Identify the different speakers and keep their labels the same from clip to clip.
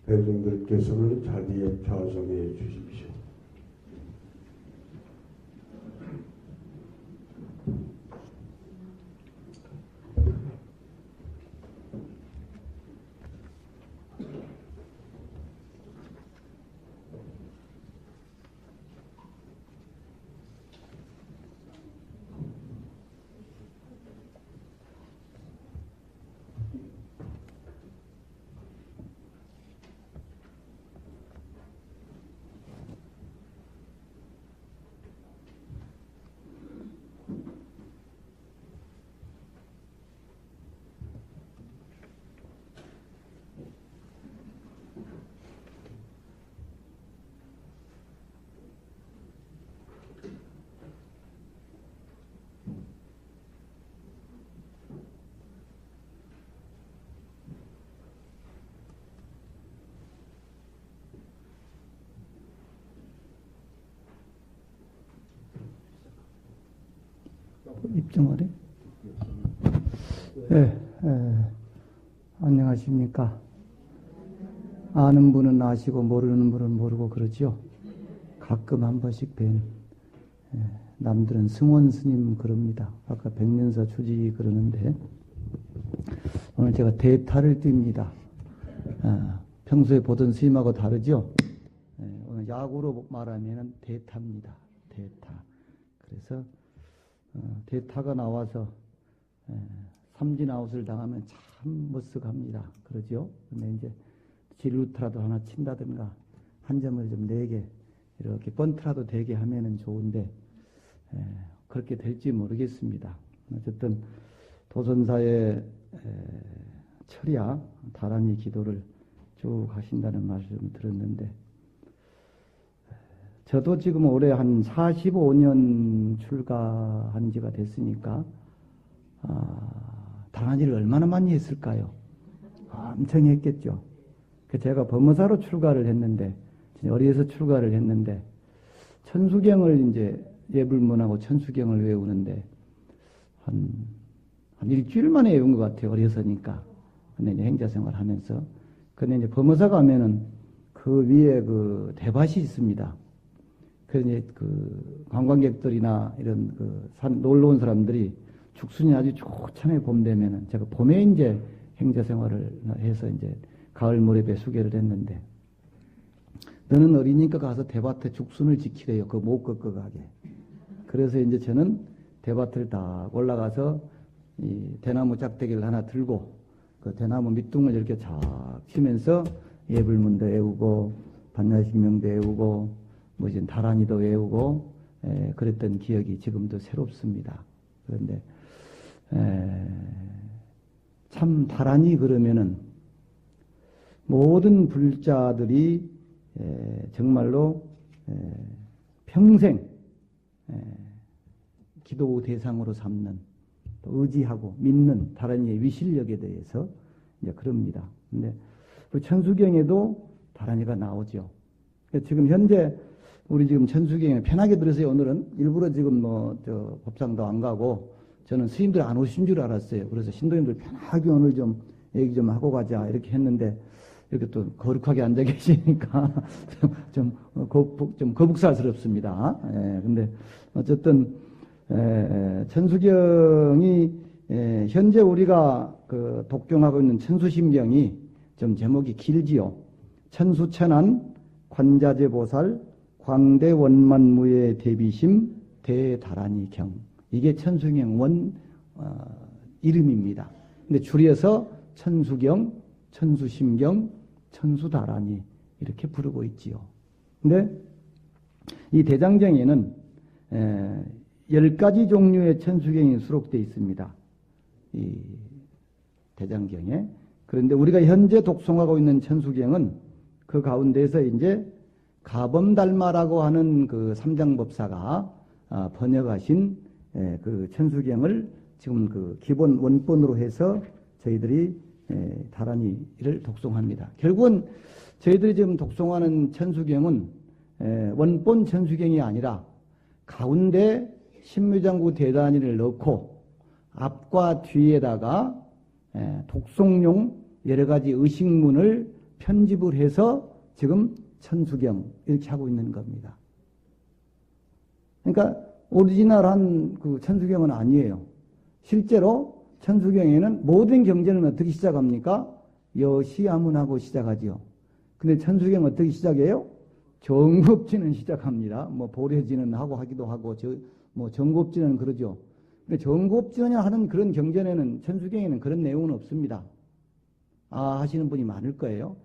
Speaker 1: 대중들께서는 자리에 좌정해 주십시오.
Speaker 2: 입증하래? 네, 안녕하십니까. 아는 분은 아시고 모르는 분은 모르고 그러죠. 가끔 한 번씩 뵌, 남들은 승원 스님 그럽니다. 아까 백면사 주지 그러는데 오늘 제가 대타를 띱니다. 평소에 보던 스님하고 다르죠. 오늘 야구로 말하면 대타입니다. 대타. 그래서 대타가 나와서 삼진 아웃을 당하면 참 머쓱합니다. 그러죠? 근데 이제 질루트라도 하나 친다든가 한 점을 좀 내게 이렇게 번트라도 되게 하면은 좋은데 그렇게 될지 모르겠습니다. 어쨌든 도선사의 철야 다란히 기도를 쭉 하신다는 말씀을 들었는데 저도 지금 올해 한 45년 출가한 지가 됐으니까 다란이를 얼마나 많이 했을까요? 엄청 했겠죠. 제가 범어사로 출가를 했는데 어리에서 출가를 했는데 천수경을 이제 예불문하고 천수경을 외우는데 한 일주일 만에 외운 것 같아요. 어려서니까. 근데 이제 행자생활 하면서. 근데 이제 범어사 가면은 그 위에 그 대밭이 있습니다. 그래서 이제 그 관광객들이나 이런 그 놀러 온 사람들이 죽순이 아주 좋잖아요. 봄 되면은. 제가 봄에 이제 행자생활을 해서 이제 가을 무렵에 수계를 했는데 너는 어리니까 가서 대밭에 죽순을 지키래요. 그 못 꺾어가게. 그래서 이제 저는 대밭을 딱 올라가서 이 대나무 짝대기를 하나 들고 그 대나무 밑둥을 이렇게 쫙 치면서 예불문도 외우고 반야식명도 외우고 뭐 이제 다란이도 외우고 그랬던 기억이 지금도 새롭습니다. 그런데 참 다란이 그러면은 모든 불자들이 정말로 평생 기도 대상으로 삼는 또 의지하고 믿는 다란이의 위실력에 대해서 이제 그럽니다. 근데 그 천수경에도 다란이가 나오죠. 지금 현재 우리 지금 천수경에 편하게 들으세요. 오늘은 일부러 지금 저 법상도 안 가고 저는 스님들 안 오신 줄 알았어요. 그래서 신도님들 편하게 오늘 좀 얘기 좀 하고 가자 이렇게 했는데 이렇게 또 거룩하게 앉아 계시니까 좀 거북살스럽습니다. 근데 어쨌든 천수경이 현재 우리가 그 독경하고 있는 천수심경이 좀 제목이 길지요. 천수천안 관자재보살 광대원만무예 대비심 대다란이경 이게 천수경 원 이름입니다. 근데 줄여서 천수경, 천수심경, 천수다란이 이렇게 부르고 있지요. 근데 이 대장경에는 10가지 종류의 천수경이 수록되어 있습니다. 이 대장경에. 그런데 우리가 현재 독송하고 있는 천수경은 그 가운데서 이제 가범달마라고 하는 그 삼장법사가 번역하신 그 천수경을 지금 그 기본 원본으로 해서 저희들이 다란이를 독송합니다. 결국은 저희들이 지금 독송하는 천수경은 원본 천수경이 아니라 가운데 신묘장구 대단위를 넣고 앞과 뒤에다가 독송용 여러 가지 의식문을 편집을 해서 지금 천수경 이렇게 하고 있는 겁니다. 그러니까 오리지널한 그 천수경은 아니에요. 실제로 천수경에는 모든 경전은 어떻게 시작합니까? 여시아문하고 시작하지요. 근데 천수경 어떻게 시작해요? 정급지는 시작합니다. 뭐 보례지는 하고 하기도 하고 뭐 정급지는 그러죠. 근데 정급지는 하는 그런 경전에는 천수경에는 그런 내용은 없습니다. 아 하시는 분이 많을 거예요.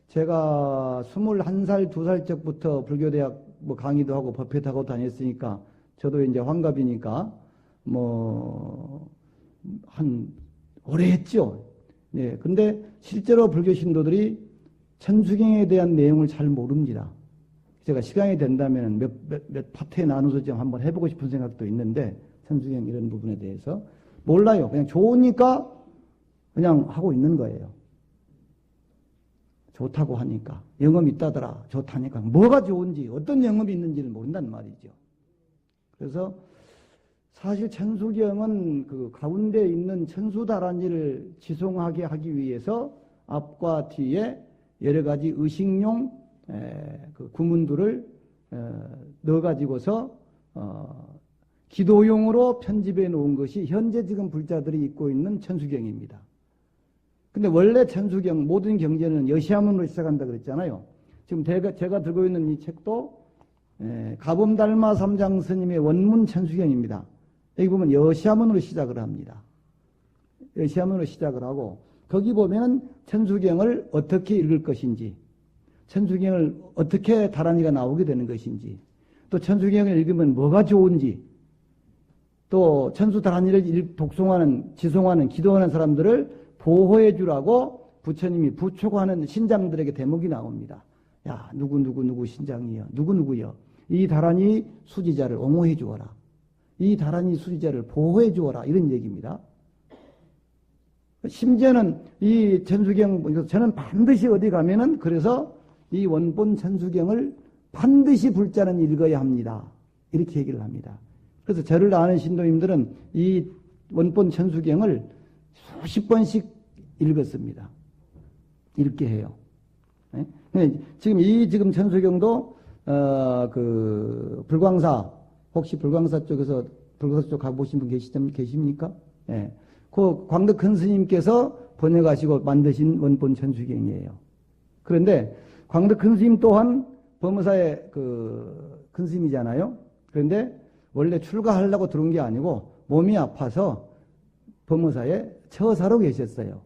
Speaker 2: 제가 21살, 2살 적부터 불교대학 뭐 강의도 하고 법회하고 다녔으니까 저도 이제 환갑이니까 오래 했죠. 네. 근데 실제로 불교 신도들이 천수경에 대한 내용을 잘 모릅니다. 제가 시간이 된다면 몇 파트에 나눠서 좀 한번 해보고 싶은 생각도 있는데, 천수경 이런 부분에 대해서. 몰라요. 그냥 좋으니까 그냥 하고 있는 거예요. 좋다고 하니까. 영업이 있다더라. 좋다니까. 뭐가 좋은지, 어떤 영업이 있는지를 모른단 말이죠. 그래서 사실 천수경은 그 가운데 있는 천수다란이를 지송하게 하기 위해서 앞과 뒤에 여러 가지 의식용 그 구문들을 넣어가지고서 기도용으로 편집해 놓은 것이 현재 지금 불자들이 읽고 있는 천수경입니다. 근데 원래 천수경 모든 경전은 여시아문으로 시작한다 그랬잖아요. 지금 제가 들고 있는 이 책도 가범달마 삼장 스님의 원문 천수경입니다. 여기 보면 여시아문으로 시작을 합니다. 여시아문으로 시작을 하고 거기 보면은 천수경을 어떻게 읽을 것인지, 천수경을 어떻게 다란이가 나오게 되는 것인지, 또 천수경을 읽으면 뭐가 좋은지, 또 천수다란이를 독송하는, 지송하는, 기도하는 사람들을 보호해 주라고 부처님이 부촉하는 신장들에게 대목이 나옵니다. 야, 누구 신장이여, 누구요. 이 다란이 수지자를 옹호해 주어라. 이 다란이 수지자를 보호해 주어라. 이런 얘기입니다. 심지어는 이 천수경, 저는 반드시 어디 가면은 그래서 이 원본 천수경을 반드시 불자는 읽어야 합니다. 이렇게 얘기를 합니다. 그래서 저를 아는 신도님들은 이 원본 천수경을 수십 번씩 읽었습니다. 읽게 해요. 네? 지금 천수경도 그 불광사, 혹시 불광사 쪽에서 불광사 쪽 가보신 분 계십니까? 예. 그 광덕 큰 스님께서 번역하시고 만드신 원본 천수경이에요. 그런데 광덕 큰 스님 또한 법무사의 그 큰 스님이잖아요. 그런데 원래 출가하려고 들어온 게 아니고 몸이 아파서 법무사에 처사로 계셨어요.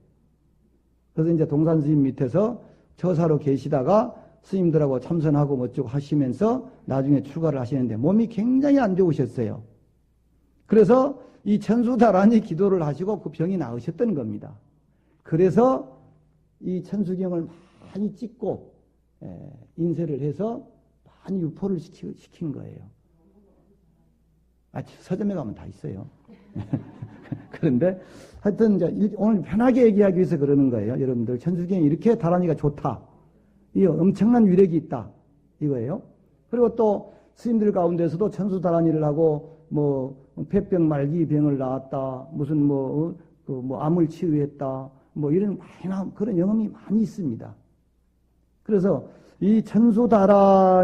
Speaker 2: 그래서 이제 동산 스님 밑에서 처사로 계시다가 스님들하고 참선하고 뭐쭉 하시면서 나중에 출가를 하시는데 몸이 굉장히 안 좋으셨어요. 그래서 이 천수다란이 기도를 하시고 그 병이 나으셨던 겁니다. 그래서 이 천수경을 많이 찍고 인쇄를 해서 많이 유포를 시킨 거예요. 서점에 가면 다 있어요. 그런데 하여튼 이제 오늘 편하게 얘기하기 위해서 그러는 거예요. 여러분들 천수경이 이렇게 다란이가 좋다. 이 엄청난 위력이 있다. 이거예요. 그리고 또 스님들 가운데서도 천수다란이를 하고 뭐 폐병 말기병을 낳았다. 무슨 뭐 암을 치유했다. 뭐 이런 그런 영험이 많이 있습니다. 그래서 이 천수다란이가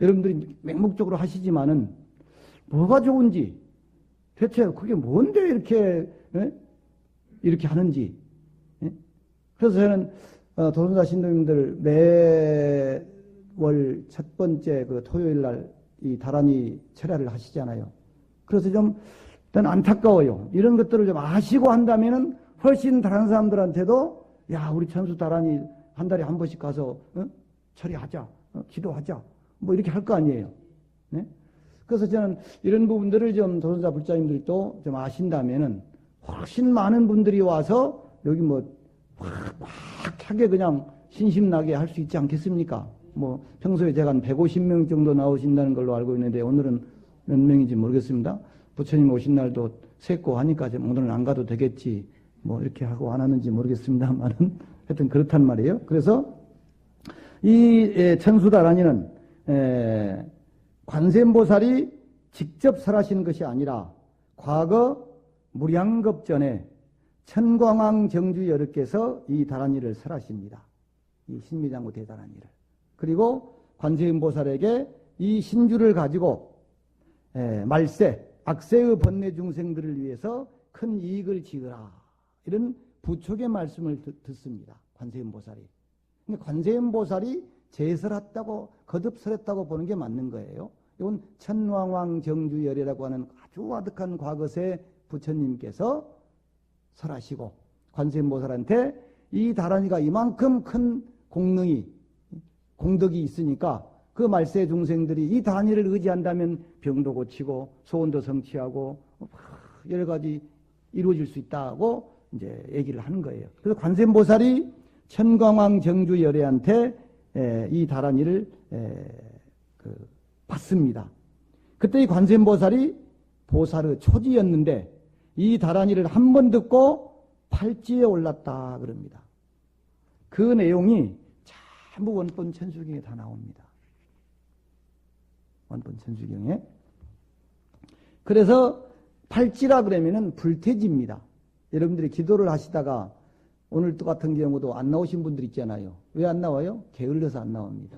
Speaker 2: 여러분들이 맹목적으로 하시지만은 뭐가 좋은지, 대체 그게 뭔데 이렇게 하는지. 그래서 저는 도순사 신도님들 매월 첫 번째 그 토요일 날 이 다란이 철야를 하시잖아요. 그래서 좀 안타까워요. 이런 것들을 좀 아시고 한다면은 훨씬 다른 사람들한테도 야, 우리 천수 다란이 한 달에 한 번씩 가서 철야하자, 기도하자, 뭐 이렇게 할 거 아니에요. 네? 그래서 저는 이런 부분들을 좀 도순사 불자님들이 또 좀 아신다면은 훨씬 많은 분들이 와서 여기 뭐 확하게 그냥 신심나게 할 수 있지 않겠습니까? 뭐 평소에 제가 한 150명 정도 나오신다는 걸로 알고 있는데 오늘은 몇 명인지 모르겠습니다. 부처님 오신 날도 셌고 하니까 오늘은 안 가도 되겠지 뭐 이렇게 하고 안 하는지 모르겠습니다만은 하여튼 그렇단 말이에요. 그래서 이 천수다란이는 천광왕 정주 여력께서 이 다란이를 설하십니다. 이 신미장구 대다란이를. 그리고 관세음보살에게 이 신주를 가지고 말세, 악세의 번뇌 중생들을 위해서 큰 이익을 지으라. 이런 부촉의 말씀을 듣습니다. 관세음보살이. 근데 관세음보살이 제설했다고, 거듭설했다고 보는 게 맞는 거예요. 이건 천왕왕 정주열이라고 하는 아주 아득한 과거세 부처님께서 설하시고, 관세음보살한테 이 다란이가 이만큼 큰 공덕이 있으니까 그 말세 중생들이 이 다란이를 의지한다면 병도 고치고 소원도 성취하고 여러 가지 이루어질 수 있다고 이제 얘기를 하는 거예요. 그래서 관세음보살이 천광왕 정주열애한테 이 다란이를 받습니다. 그때 이 관세음보살이 보살의 초지였는데 이 다란이를 한 번 듣고 팔찌에 올랐다 그럽니다. 그 내용이 전부 원본 천수경에 다 나옵니다. 원본 천수경에. 그래서 팔찌라 그러면은 불태지입니다. 여러분들이 기도를 하시다가 오늘 또 같은 경우도 안 나오신 분들 있잖아요. 왜 안 나와요? 게을러서 안 나옵니다.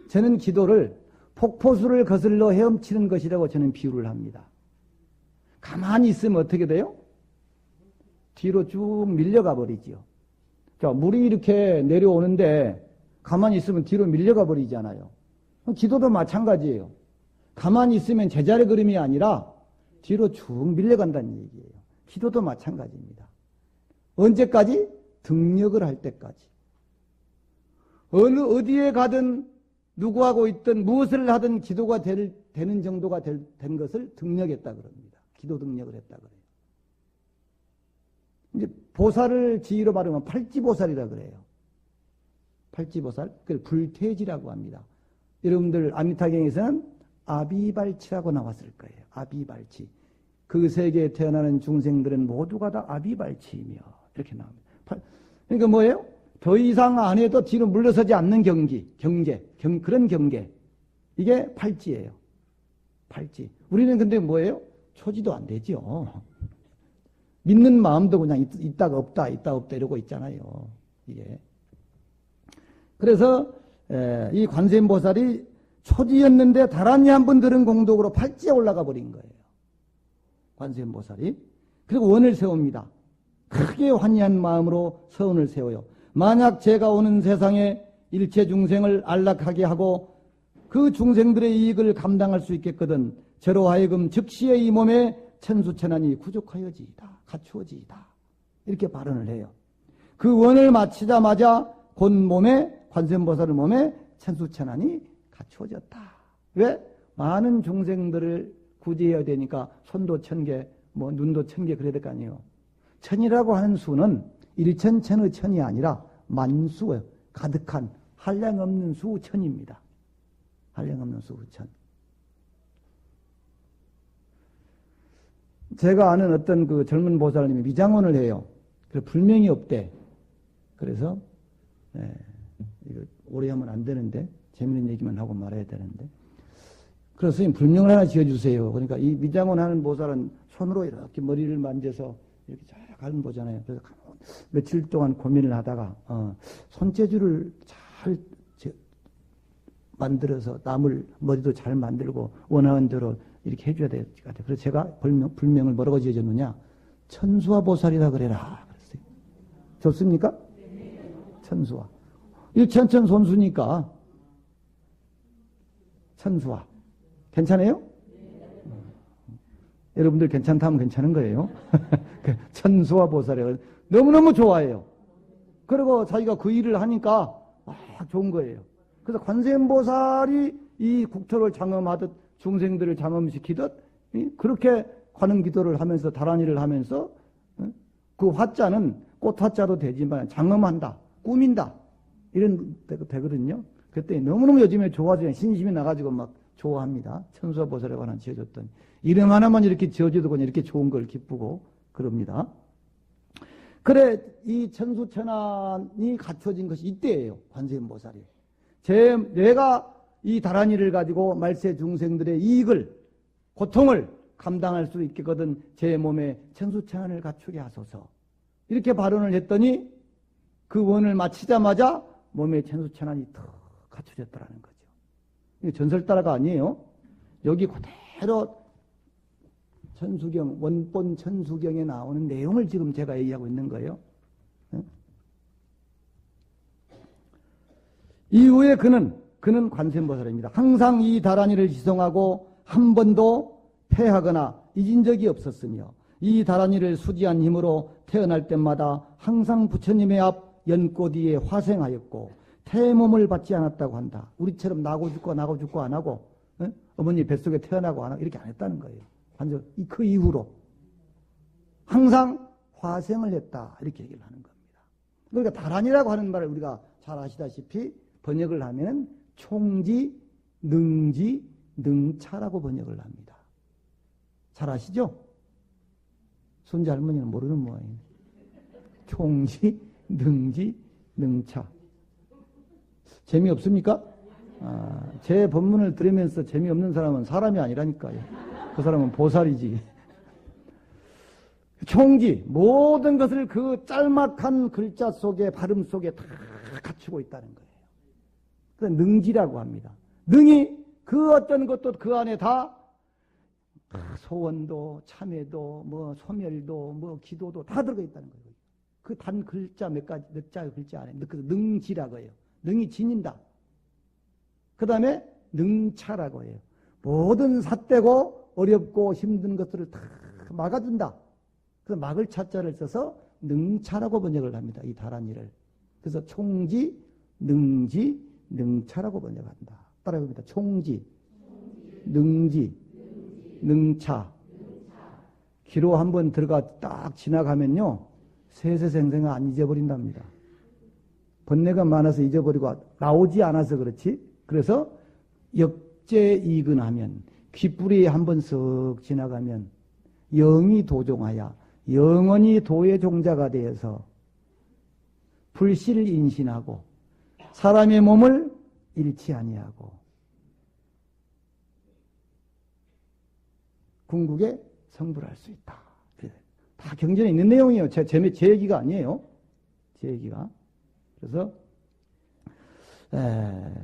Speaker 2: 저는 기도를 폭포수를 거슬러 헤엄치는 것이라고 저는 비유를 합니다. 가만히 있으면 어떻게 돼요? 뒤로 쭉 밀려가 버리지요. 자, 물이 이렇게 내려오는데 가만히 있으면 뒤로 밀려가 버리잖아요. 기도도 마찬가지예요. 가만히 있으면 제자리 걸음이 아니라 뒤로 쭉 밀려간다는 얘기예요. 기도도 마찬가지입니다. 언제까지? 등력을 할 때까지. 어디에 가든 누구하고 있든 무엇을 하든 기도가 되는 정도가 된 것을 등력했다 그럽니다. 기도 등력을 했다 그래요. 이제 보살을 지위로 말하면 팔찌보살이라 그래요. 팔찌보살. 그걸 불퇴지라고 합니다. 여러분들 아미타경에서는 아비발치라고 나왔을 거예요. 아비발치. 그 세계에 태어나는 중생들은 모두가 다 아비발치이며 이렇게 나옵니다. 그러니까 뭐예요? 더 이상 안 해도 뒤로 물러서지 않는 그런 경계. 이게 팔찌예요. 팔찌. 우리는 근데 뭐예요? 초지도 안 되죠. 믿는 마음도 그냥 있다가 없다, 있다 없다 이러고 있잖아요. 이게. 그래서 이 관세음보살이 초지였는데 다란이 한 번 들은 공덕으로 팔찌에 올라가 버린 거예요. 관세음보살이. 그리고 원을 세웁니다. 크게 환희한 마음으로 서원을 세워요. 만약 제가 오는 세상에 일체 중생을 안락하게 하고 그 중생들의 이익을 감당할 수 있겠거든 저로 하여금 즉시에 이 몸에 천수천안이 구족하여지이다. 갖추어지이다. 이렇게 발언을 해요. 그 원을 마치자마자 곧 몸에 관세음보살의 몸에 천수천안이 갖추어졌다. 왜? 많은 중생들을 구제해야 되니까 손도 1000개, 눈도 1000개 그래야 될 거 아니에요. 천이라고 하는 수는 일천천의 천이 아니라 만수예요. 가득한 한량없는 수천입니다. 한량없는 수천. 제가 아는 어떤 그 젊은 보살님이 미장원을 해요. 그래서 불명이 없대. 그래서 이거 오래 하면 안 되는데 재밌는 얘기만 하고 말아야 되는데. 그래서 선생님 불명을 하나 지어주세요. 그러니까 이 미장원 하는 보살은 손으로 이렇게 머리를 만져서 이렇게 잘 가는 보잖아요. 그래서 며칠 동안 고민을 하다가 손재주를 잘 만들어서 남을 머리도 잘 만들고 원하는 대로 이렇게 해줘야 될 것 같아요. 그래서 제가 불명을 뭐라고 지어줬느냐? 천수화 보살이라 그래라. 그랬어요. 좋습니까? 천수화. 일천천 손수니까 천수화. 괜찮아요? 여러분들 괜찮다면 괜찮은 거예요. 천수화 보살이에요. 너무너무 좋아해요. 그리고 자기가 그 일을 하니까 좋은 거예요. 그래서 관세음보살이 이 국토를 장엄하듯 중생들을 장엄시키듯 그렇게 관음 기도를 하면서 다란이를 하면서 그 화자는 꽃화자도 되지만 장엄한다, 꾸민다 이런 되거든요. 그때 너무너무 요즘에 좋아지면 신심이 나가지고 막 좋아합니다. 천수화 보살이라고 하나 지어줬더니 이름 하나만 이렇게 지어줘도 그냥 이렇게 좋은 걸 기쁘고 그럽니다. 그래 이 천수천안이 갖춰진 것이 이때예요. 관세음보살이. 내가 이 다란이를 가지고 말세 중생들의 이익을 고통을 감당할 수 있겠거든 제 몸에 천수천안을 갖추게 하소서. 이렇게 발언을 했더니 그 원을 마치자마자 몸에 천수천안이 더 갖춰졌다라는 거죠. 이게 전설 따라가 아니에요. 여기 그대로 천수경, 원본 천수경에 나오는 내용을 지금 제가 얘기하고 있는 거예요. 이후에 그는 관세음보살입니다. 항상 이 다란이를 지송하고 한 번도 패하거나 잊은 적이 없었으며 이 다란이를 수지한 힘으로 태어날 때마다 항상 부처님의 앞 연꽃 위에 화생하였고 태몸을 받지 않았다고 한다. 우리처럼 나고 죽고 안 하고 어머니 뱃속에 태어나고 안 하고 이렇게 안 했다는 거예요. 완전 그 이후로 항상 화생을 했다 이렇게 얘기를 하는 겁니다. 그러니까 다란이라고 하는 말을 우리가 잘 아시다시피 번역을 하면 총지, 능지, 능차라고 번역을 합니다. 잘 아시죠? 손자 할머니는 모르는 모양이에요. 총지, 능지, 능차. 재미없습니까? 제 법문을 들으면서 재미없는 사람은 사람이 아니라니까요. 그 사람은 보살이지. 총지, 모든 것을 그 짤막한 글자 속에, 발음 속에 다 갖추고 있다는 거예요. 그래서 능지라고 합니다. 능이 그 어떤 것도 그 안에 다 소원도, 참회도, 뭐 소멸도, 뭐 기도도 다 들어가 있다는 거예요. 그 단 글자 몇 자 글자 안에 능지라고 해요. 능이 지닌다. 그 다음에 능차라고 해요. 모든 삿되고 어렵고 힘든 것들을 다 막아준다. 그래서 막을 차자를 써서 능차라고 번역을 합니다. 이 다란이를. 그래서 총지, 능지, 능차라고 번역한다. 따라해봅니다. 총지, 능지, 능차. 기로 한번 들어가 딱 지나가면요. 세세생생을 안 잊어버린답니다. 번뇌가 많아서 잊어버리고 나오지 않아서 그렇지. 그래서 역제이근하면 귓불이 한번 쓱 지나가면 영이 도종하여 영원히 도의 종자가 되어서 불실을 인신하고 사람의 몸을 잃지 아니하고 궁극에 성불할 수 있다. 다 경전에 있는 내용이에요. 제 얘기가 아니에요. 제 얘기가.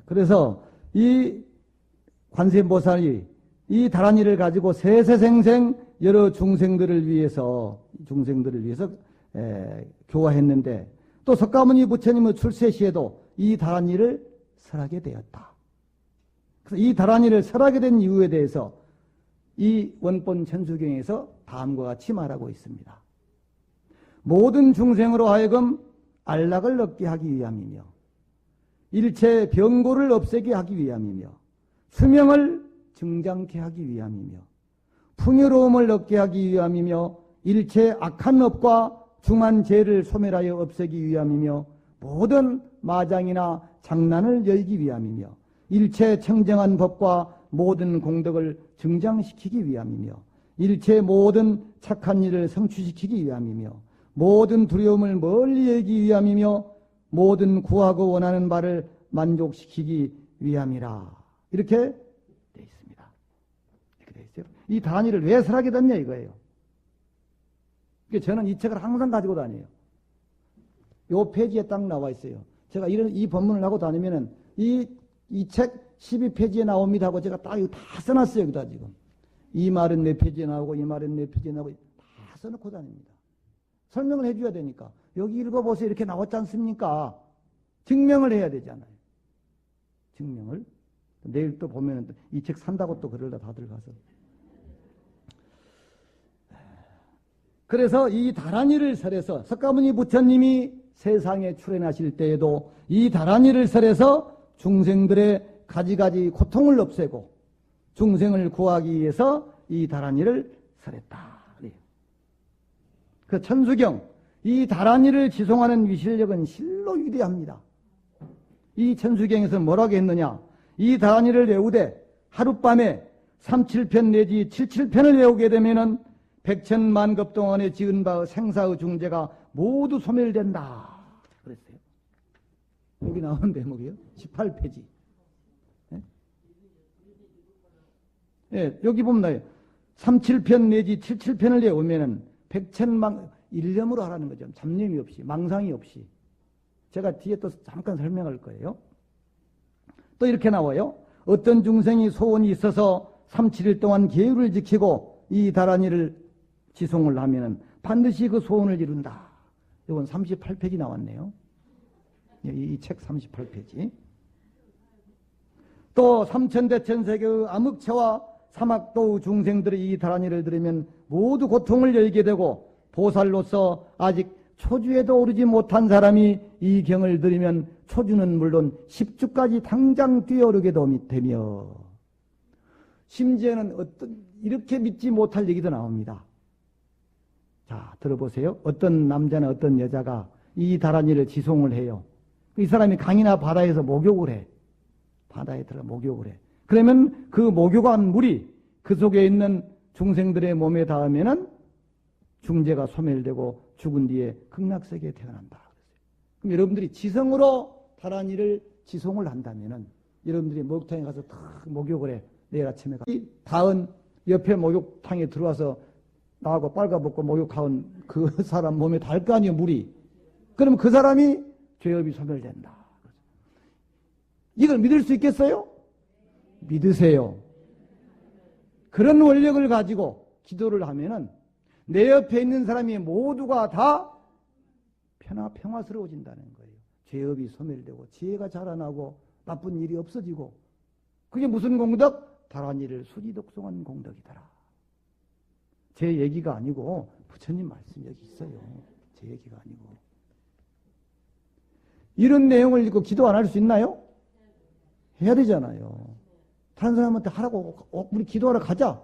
Speaker 2: 그래서 이 관세음보살이 이 다란이를 가지고 세세생생 여러 중생들을 위해서 교화했는데 또 석가모니 부처님의 출세 시에도 이 다란이를 설하게 되었다. 그래서 이 다란이를 설하게 된 이유에 대해서 이 원본 천수경에서 다음과 같이 말하고 있습니다. 모든 중생으로 하여금 안락을 얻게 하기 위함이며 일체 병고를 없애게 하기 위함이며 수명을 증장케 하기 위함이며 풍요로움을 얻게 하기 위함이며 일체 악한 업과 중한 죄를 소멸하여 없애기 위함이며 모든 마장이나 장난을 열기 위함이며 일체 청정한 법과 모든 공덕을 증장시키기 위함이며 일체 모든 착한 일을 성취시키기 위함이며 모든 두려움을 멀리 하기 위함이며 모든 구하고 원하는 바를 만족시키기 위함이라. 이렇게 되어 있습니다. 이렇게 되어 있어요. 이 단위를 왜 설하게 됐냐 이거예요. 저는 이 책을 항상 가지고 다녀요. 요 페이지에 딱 나와 있어요. 제가 이 법문을 하고 다니면은 이 책 12페이지에 나옵니다 하고 제가 딱 이거 다 써놨어요. 여기다 지금. 이 말은 몇 페이지에 나오고 이 말은 몇 페이지에 나오고 다 써놓고 다닙니다. 설명을 해줘야 되니까. 여기 읽어보세요. 이렇게 나왔지 않습니까? 증명을 해야 되잖아요. 증명을. 내일 또 보면은 이 책 산다고 또 그러다 다들 가서. 그래서 이 다란이를 설해서 석가모니 부처님이 세상에 출현하실 때에도 이 다란이를 설해서 중생들의 가지가지 고통을 없애고 중생을 구하기 위해서 이 다란이를 설했다. 그 천수경, 이 다란이를 지송하는 위실력은 실로 위대합니다. 이 천수경에서 뭐라고 했느냐? 이 다란이를 외우되 하룻밤에 3, 7편 내지 7, 7편을 외우게 되면은 백천만급 동안에 지은 바의 생사의 중재가 모두 소멸된다. 그랬어요. 여기 나오는 대목이에요. 18페이지. 예, 여기 보면 나요. 3, 7편 내지 7, 7편을 외우면은 백천망 일념으로 하라는 거죠. 잡념이 없이, 망상이 없이. 제가 뒤에 또 잠깐 설명할 거예요. 또 이렇게 나와요. 어떤 중생이 소원이 있어서 3, 7일 동안 계율을 지키고 이 다란이를 지송을 하면은 반드시 그 소원을 이룬다. 이건 38페이지 나왔네요. 이 책 38페이지. 또 삼천대천세계의 암흑체와 사막도의 중생들의 이 다란이를 들으면 모두 고통을 열게 되고 보살로서 아직 초주에도 오르지 못한 사람이 이 경을 들으면 초주는 물론 10주까지 당장 뛰어오르게 되며 심지어는 이렇게 믿지 못할 얘기도 나옵니다. 자, 들어보세요. 어떤 남자나 어떤 여자가 이 다란이를 지송을 해요. 이 사람이 강이나 바다에서 목욕을 해. 바다에 들어 목욕을 해. 그러면 그 목욕한 물이 그 속에 있는 중생들의 몸에 닿으면은 중재가 소멸되고 죽은 뒤에 극락세계에 태어난다. 그럼 여러분들이 지성으로 다란이를 지송을 한다면은 여러분들이 목욕탕에 가서 탁 목욕을 해. 내일 아침에 이 닿은 옆에 목욕탕에 들어와서 나하고 빨가벗고 목욕한 그 사람 몸에 닿을 거 아니에요, 물이. 그럼 그 사람이 죄업이 소멸된다. 이걸 믿을 수 있겠어요? 믿으세요. 그런 원력을 가지고 기도를 하면은 내 옆에 있는 사람이 모두가 다 평화스러워진다는 거예요. 죄업이 소멸되고 지혜가 자라나고 나쁜 일이 없어지고 그게 무슨 공덕? 다란이를 수지독송한 공덕이더라. 제 얘기가 아니고 부처님 말씀 여기 있어요. 제 얘기가 아니고. 이런 내용을 읽고 기도 안 할 수 있나요? 해야 되잖아요. 다른 사람한테 하라고 우리 기도하러 가자.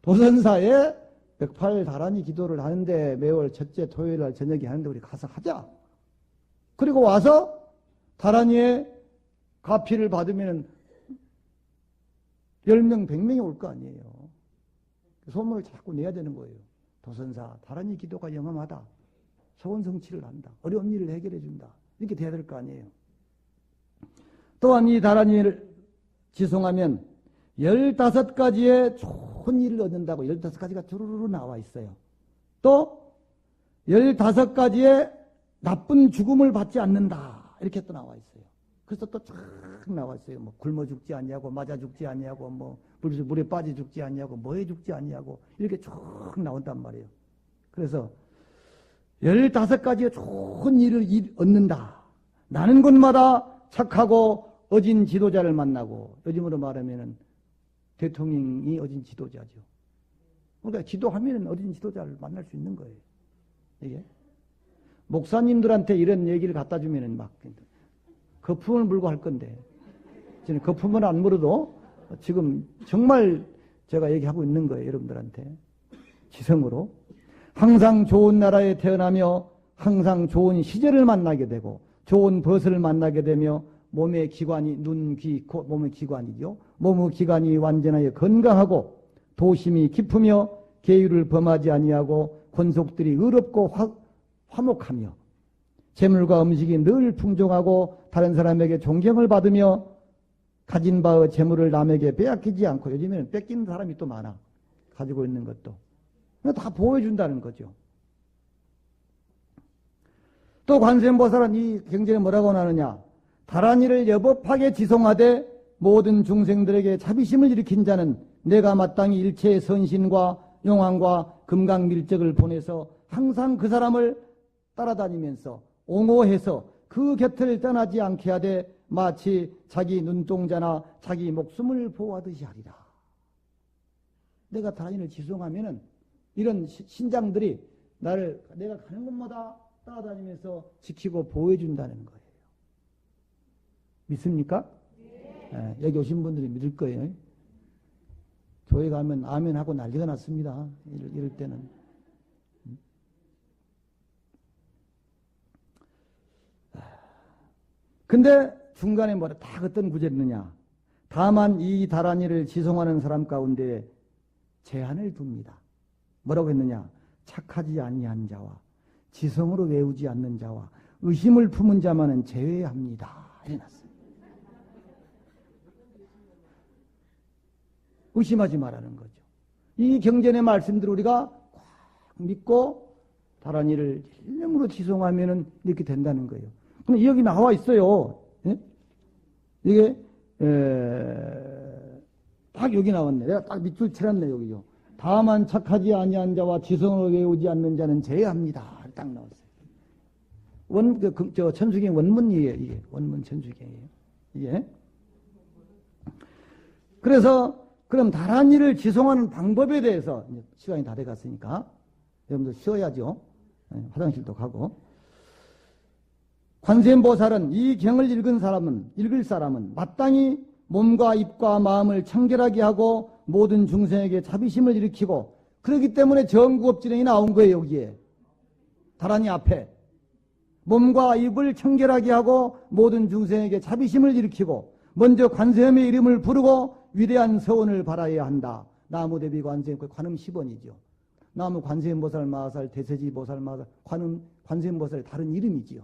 Speaker 2: 도선사에 108 다란이 기도를 하는데 매월 첫째 토요일 날 저녁에 하는데 우리 가서 하자. 그리고 와서 다란이의 가피를 받으면 10명, 100명이 올 거 아니에요. 소문을 자꾸 내야 되는 거예요. 도선사, 다란이 기도가 영험하다. 소원 성취를 한다. 어려운 일을 해결해 준다. 이렇게 돼야 될 거 아니에요. 또한 이 다란이를 지송하면 15가지의 좋은 일을 얻는다고 15가지가 주르르 나와 있어요. 또 15가지의 나쁜 죽음을 받지 않는다. 이렇게 또 나와 있어요. 그래서 또 쫙 나와 있어요. 뭐 굶어 죽지 않냐고, 맞아 죽지 않냐고, 뭐 물에 빠져 죽지 않냐고, 뭐해 죽지 않냐고 이렇게 쭉 나온단 말이에요. 그래서 15가지의 좋은 일을 얻는다. 나는 곳마다 착하고 어진 지도자를 만나고, 요즘으로 말하면은 대통령이 어진 지도자죠. 그러니까 기도하면은 어진 지도자를 만날 수 있는 거예요. 이게 목사님들한테 이런 얘기를 갖다 주면은 막 거품을 물고 할 건데, 저는 거품을 안 물어도 지금 정말 제가 얘기하고 있는 거예요, 여러분들한테. 지성으로 항상 좋은 나라에 태어나며 항상 좋은 시절을 만나게 되고 좋은 벗을 만나게 되며 몸의 기관이 눈, 귀, 코, 몸의 기관이죠. 몸의 기관이 완전하여 건강하고 도심이 깊으며 계율을 범하지 아니하고 권속들이 의롭고 화목하며 재물과 음식이 늘 풍족하고 다른 사람에게 존경을 받으며 가진 바의 재물을 남에게 빼앗기지 않고, 요즘에는 뺏기는 사람이 또 많아. 가지고 있는 것도. 다 보호해준다는 거죠. 또 관세음보살은 이 경전에 뭐라고 나느냐. 다란이를 여법하게 지송하되 모든 중생들에게 자비심을 일으킨 자는 내가 마땅히 일체의 선신과 용왕과 금강밀적을 보내서 항상 그 사람을 따라다니면서 옹호해서 그 곁을 떠나지 않게 하되 마치 자기 눈동자나 자기 목숨을 보호하듯이 하리라. 내가 다란이를 지송하면은 이런 신장들이 내가 가는 곳마다 따라다니면서 지키고 보호해준다는 거예요. 믿습니까? 네, 여기 오신 분들이 믿을 거예요. 교회 가면 아멘 하고 난리가 났습니다. 이럴 때는. 근데 중간에 뭐라 딱 어떤 구절이 있느냐. 다만 이 다란이를 지송하는 사람 가운데 제한을 둡니다. 뭐라고 했느냐. 착하지 아니한 자와 지성으로 외우지 않는 자와 의심을 품은 자만은 제외합니다. 해놨어요. 의심하지 말라는 거죠. 이 경전의 말씀들을 우리가 꽉 믿고 다란이를 일념으로 지송하면은 이렇게 된다는 거예요. 근데 여기 나와 있어요. 예? 이게 딱 여기 나왔네. 내가 딱 밑줄 쳐놨네 여기요. 다만 착하지 아니한 자와 지성을 외우지 않는 자는 제외합니다. 딱 나왔어요. 천수경 원문이에요. 이게 원문 천수경이에요. 이게. 그래서 그럼 다란이를 지송하는 방법에 대해서 시간이 다 돼갔으니까 여러분들 쉬어야죠. 화장실도 가고. 관세음보살은 이 경을 읽을 사람은 마땅히 몸과 입과 마음을 청결하게 하고 모든 중생에게 자비심을 일으키고, 그렇기 때문에 정구업진행이 나온 거예요. 여기에 다란이 앞에 몸과 입을 청결하게 하고 모든 중생에게 자비심을 일으키고 먼저 관세음의 이름을 부르고 위대한 서원을 바라야 한다. 나무대비 관세음, 관음 10원이죠. 나무 관세음보살 마하살, 대세지보살 마하살, 관세음보살의 다른 이름이지요.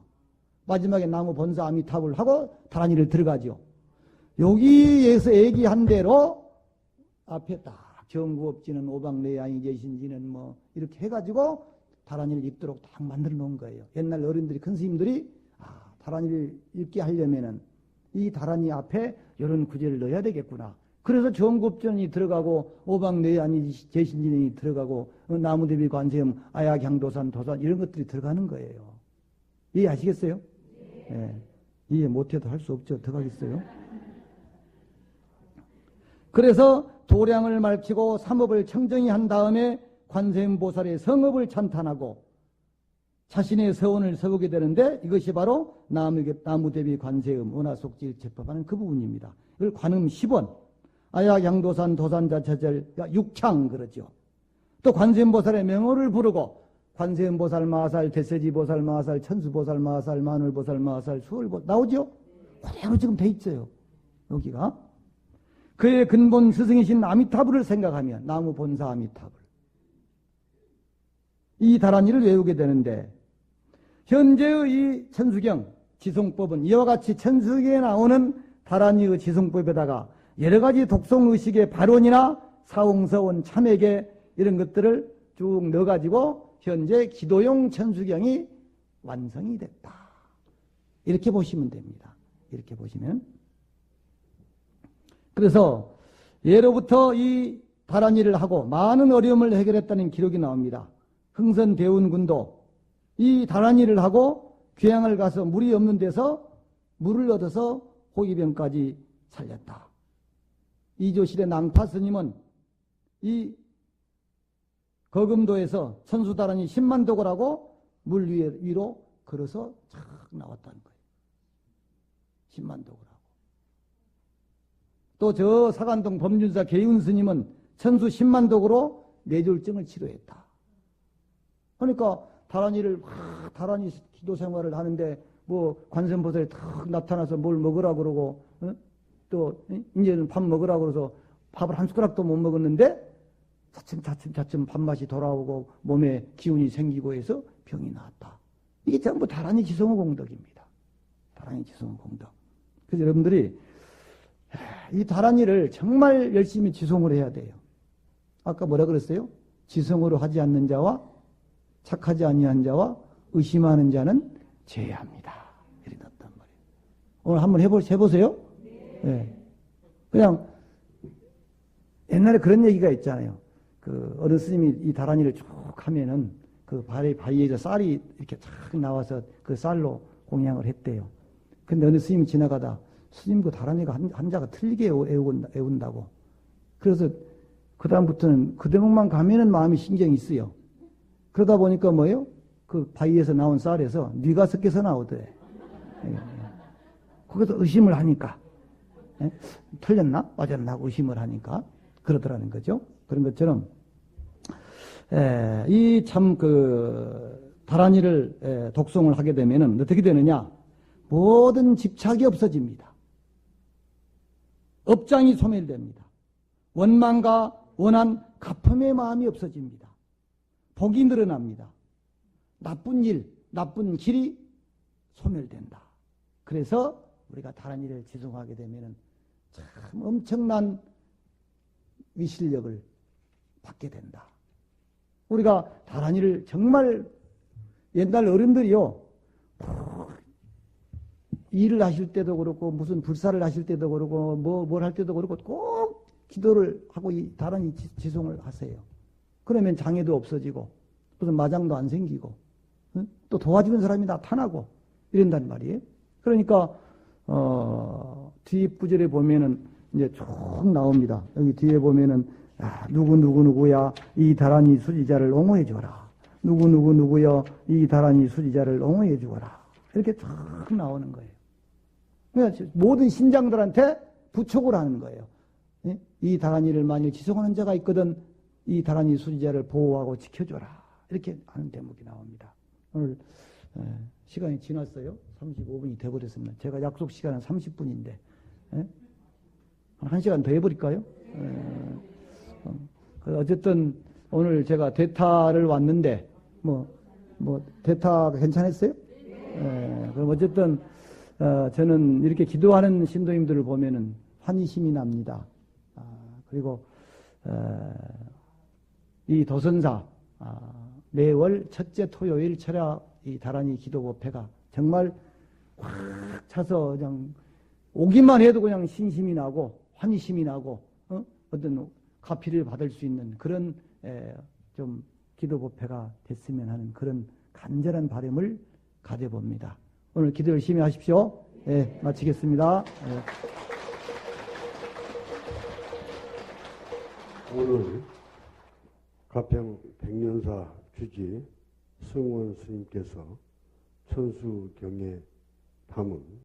Speaker 2: 마지막에 나무 본사 아미타불 하고 다란이를 들어가죠. 여기에서 얘기한 대로 앞에 딱 정구업지는 오박내양이 계신지는 뭐 이렇게 해가지고 다란이를 읽도록 딱 만들어 놓은 거예요. 옛날 어른들이, 큰 스님들이 다란이를 읽게 하려면은 이 다란이 앞에 이런 구절을 넣어야 되겠구나. 그래서 정구업전이 들어가고 오박내양이 계신지는 들어가고 나무대비 관세음, 아야향도산, 도산 이런 것들이 들어가는 거예요. 이해하시겠어요? 네. 이해 못해도 할 수 없죠. 들어가겠어요? 그래서 도량을 말키고 삼업을 청정히 한 다음에 관세음보살의 성업을 찬탄하고 자신의 서원을 세우게 되는데, 이것이 바로 나무대비 관세음 원화속지 제법하는 그 부분입니다. 이걸 관음 10원, 아야양도산 도산자체절 육창 그러죠. 또 관세음보살의 명호를 부르고 관세음보살 마하살, 대세지보살 마하살, 천수보살 마하살, 만월보살 마하살, 수월보살 나오죠? 그대로 지금 돼 있어요. 여기가. 그의 근본 스승이신 아미타불을 생각하면 나무 본사 아미타불. 이 다란이를 외우게 되는데, 현재의 이 천수경 지송법은 이와 같이 천수경에 나오는 다란이의 지송법에다가 여러 가지 독송의식의 발언이나 사홍서원 참회계 이런 것들을 쭉 넣어가지고 현재 기도용 천수경이 완성이 됐다. 이렇게 보시면 됩니다. 이렇게 보시면. 그래서 예로부터 이 다란이를 하고 많은 어려움을 해결했다는 기록이 나옵니다. 흥선대운군도 이 다란이를 하고 귀향을 가서 물이 없는 데서 물을 얻어서 호기병까지 살렸다. 이조실의 낭파스님은 이 거금도에서 천수다란이 10만 도고라고 물 위로 걸어서 착 나왔다는 거예요. 10만 도고라고. 또 저 사간동 범준사 개윤스님은 천수 10만 도고로 뇌졸증을 치료했다. 그러니까 다란이 기도 생활을 하는데 뭐 관세음보살이 탁 나타나서 뭘 먹으라고 그러고 또 이제는 밥 먹으라고 그래서 밥을 한 숟가락도 못 먹었는데 차츰 밥맛이 돌아오고 몸에 기운이 생기고 해서 병이 나았다. 이게 전부 다란이 지성의 공덕입니다. 다란이 지성의 공덕. 그래서 여러분들이 이 다란이를 정말 열심히 지송을 해야 돼요. 아까 뭐라 그랬어요? 지성으로 하지 않는 자와 착하지 아니한 자와 의심하는 자는 제외합니다. 이렇게 났단 말이에요. 오늘 한번 해보세요. 네. 그냥 옛날에 그런 얘기가 있잖아요. 그 어느 스님이 이 다란이를 쭉 하면은 그 바위에서 쌀이 이렇게 쫙 나와서 그 쌀로 공양을 했대요. 근데 어느 스님이 지나가다 스님 그 다란이가 한자가 틀리게 애운다고. 그래서 그다음부터는 그 대목만 가면은 마음이 신경이 쓰여. 그러다 보니까 뭐예요? 그 바위에서 나온 쌀에서 뉘가 섞여서 나오더래. 거기서 의심을 하니까. 틀렸나? 맞았나? 의심을 하니까. 그러더라는 거죠. 그런 것처럼, 이 참 다란이를 독송을 하게 되면은 어떻게 되느냐? 모든 집착이 없어집니다. 업장이 소멸됩니다. 원망과 원한, 가품의 마음이 없어집니다. 복이 늘어납니다. 나쁜 일, 나쁜 길이 소멸된다. 그래서 우리가 다란이를 지송하게 되면은 참 엄청난 위실력을 받게 된다. 우리가 다란이를 정말 옛날 어른들이요, 일을 하실 때도 그렇고 무슨 불사를 하실 때도 그렇고 뭘 할 때도 그렇고 꼭 기도를 하고 이 다란이 지송을 하세요. 그러면 장애도 없어지고 무슨 마장도 안 생기고 또 도와주는 사람이 나타나고 이런단 말이에요. 그러니까 뒷부절에 보면은 이제 쭉 나옵니다. 여기 뒤에 보면은 누구야 이 다란이 수지자를 옹호해 주어라. 누구여 이 다란이 수지자를 옹호해 주어라. 이렇게 쭉 나오는 거예요. 그러니까 모든 신장들한테 부축을 하는 거예요. 이 다란이를 만일 지송하는 자가 있거든 이 다란이 수지자를 보호하고 지켜줘라. 이렇게 하는 대목이 나옵니다. 오늘 시간이 지났어요. 35분이 돼버렸습니다. 제가 약속 시간은 30분인데 한 시간 더 해버릴까요? 어쨌든 오늘 제가 대타를 왔는데 대타가 괜찮았어요? 그럼 어쨌든 저는 이렇게 기도하는 신도님들을 보면은 환희심이 납니다. 그리고 이 도선사 매월 첫째 토요일 철야 이 다란이 기도법회가 정말 확 차서 그냥 오기만 해도 그냥 신심이 나고 환희심이 나고 어떤 가피를 받을 수 있는 그런 좀 기도법회가 됐으면 하는 그런 간절한 바람을 가져봅니다. 오늘 기도 열심히 하십시오. 네, 마치겠습니다. 네.
Speaker 1: 오늘 가평 백년사 주지 승원 스님께서 천수경에 담은